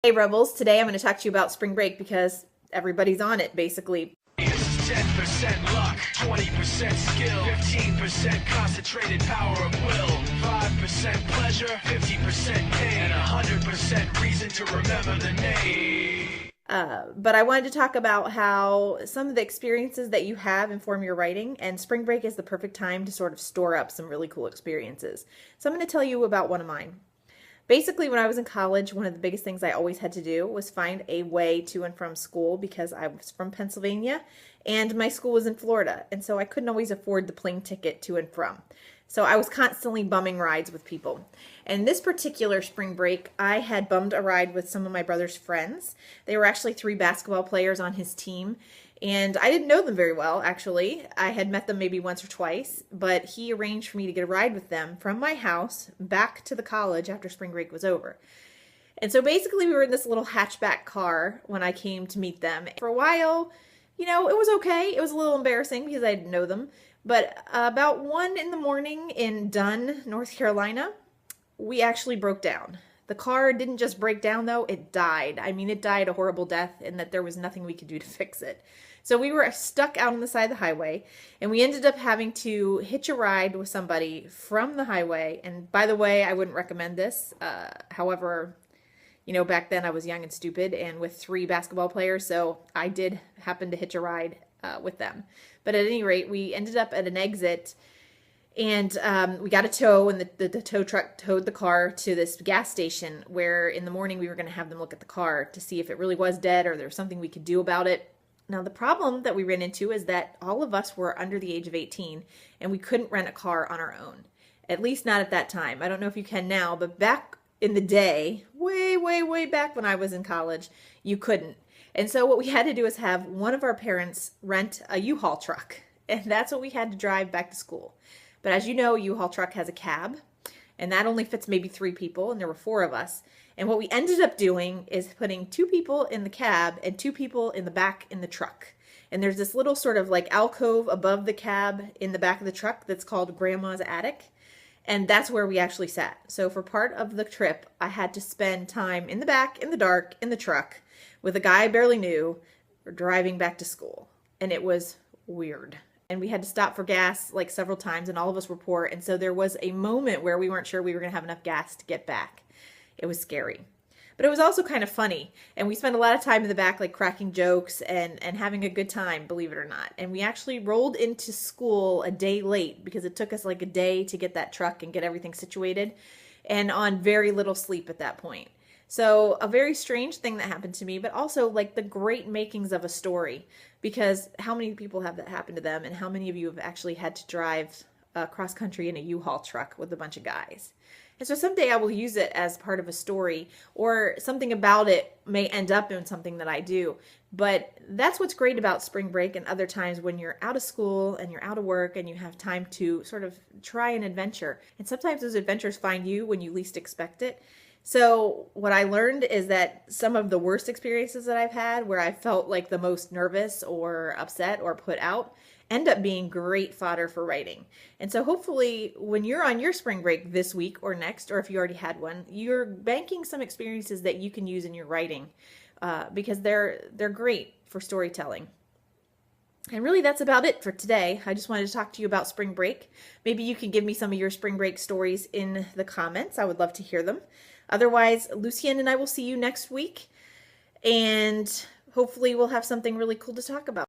Hey Rebels, today I'm going to talk to you about spring break because everybody's on it basically. 10% luck, 20% skill, 15% concentrated power of will, 5% pleasure, 50% pain, and 100% reason to remember the name. But I wanted to talk about how some of the experiences that you have inform your writing, and spring break is the perfect time to sort of store up some really cool experiences. So I'm going to tell you about one of mine. Basically, when I was in college, one of the biggest things I always had to do was find a way to and from school because I was from Pennsylvania and my school was in Florida. And so I couldn't always afford the plane ticket to and from. So I was constantly bumming rides with people. And this particular spring break, I had bummed a ride with some of my brother's friends. They were actually 3 basketball players on his team. And I didn't know them very well, actually. I had met them maybe once or twice, but he arranged for me to get a ride with them from my house back to the college after spring break was over. And so basically we were in this little hatchback car when I came to meet them. For a while, it was okay. It was a little embarrassing because I didn't know them. But about 1 in the morning in Dunn, North Carolina, we actually broke down. The car didn't just break down though, it died. I mean, it died a horrible death in that there was nothing we could do to fix it. So we were stuck out on the side of the highway, and we ended up having to hitch a ride with somebody from the highway. And by the way, I wouldn't recommend this. However, back then I was young and stupid and with 3 basketball players, so I did happen to hitch a ride with them. But at any rate, we ended up at an exit, and we got a tow, and the tow truck towed the car to this gas station where in the morning we were going to have them look at the car to see if it really was dead or there was something we could do about it. Now, the problem that we ran into is that all of us were under the age of 18 and we couldn't rent a car on our own. At least not at that time. I don't know if you can now, but back in the day, way, way, way back when I was in college, you couldn't. And so what we had to do is have one of our parents rent a U-Haul truck. And that's what we had to drive back to school. But as you know, a U-Haul truck has a cab, and that only fits maybe 3 people, and there were 4 of us. And what we ended up doing is putting 2 people in the cab and 2 people in the back in the truck. And there's this little sort of like alcove above the cab in the back of the truck that's called Grandma's Attic. And that's where we actually sat. So for part of the trip, I had to spend time in the back, in the dark, in the truck, with a guy I barely knew, driving back to school. And it was weird. And we had to stop for gas like several times, and all of us were poor. And so there was a moment where we weren't sure we were going to have enough gas to get back. It was scary. But it was also kind of funny. And we spent a lot of time in the back like cracking jokes and having a good time, believe it or not. And we actually rolled into school a day late because it took us like a day to get that truck and get everything situated, and on very little sleep at that point. So a very strange thing that happened to me, but also like the great makings of a story, because how many people have that happen to them, and how many of you have actually had to drive cross country in a U-Haul truck with a bunch of guys? And so someday I will use it as part of a story, or something about it may end up in something that I do. But that's what's great about spring break and other times when you're out of school and you're out of work and you have time to sort of try an adventure. And sometimes those adventures find you when you least expect it. So what I learned is that some of the worst experiences that I've had, where I felt like the most nervous or upset or put out, end up being great fodder for writing. And so hopefully when you're on your spring break this week or next, or if you already had one, you're banking some experiences that you can use in your writing because they're great for storytelling. And really that's about it for today. I just wanted to talk to you about spring break. Maybe you can give me some of your spring break stories in the comments. I would love to hear them. Otherwise, Lucienne and I will see you next week, and hopefully we'll have something really cool to talk about.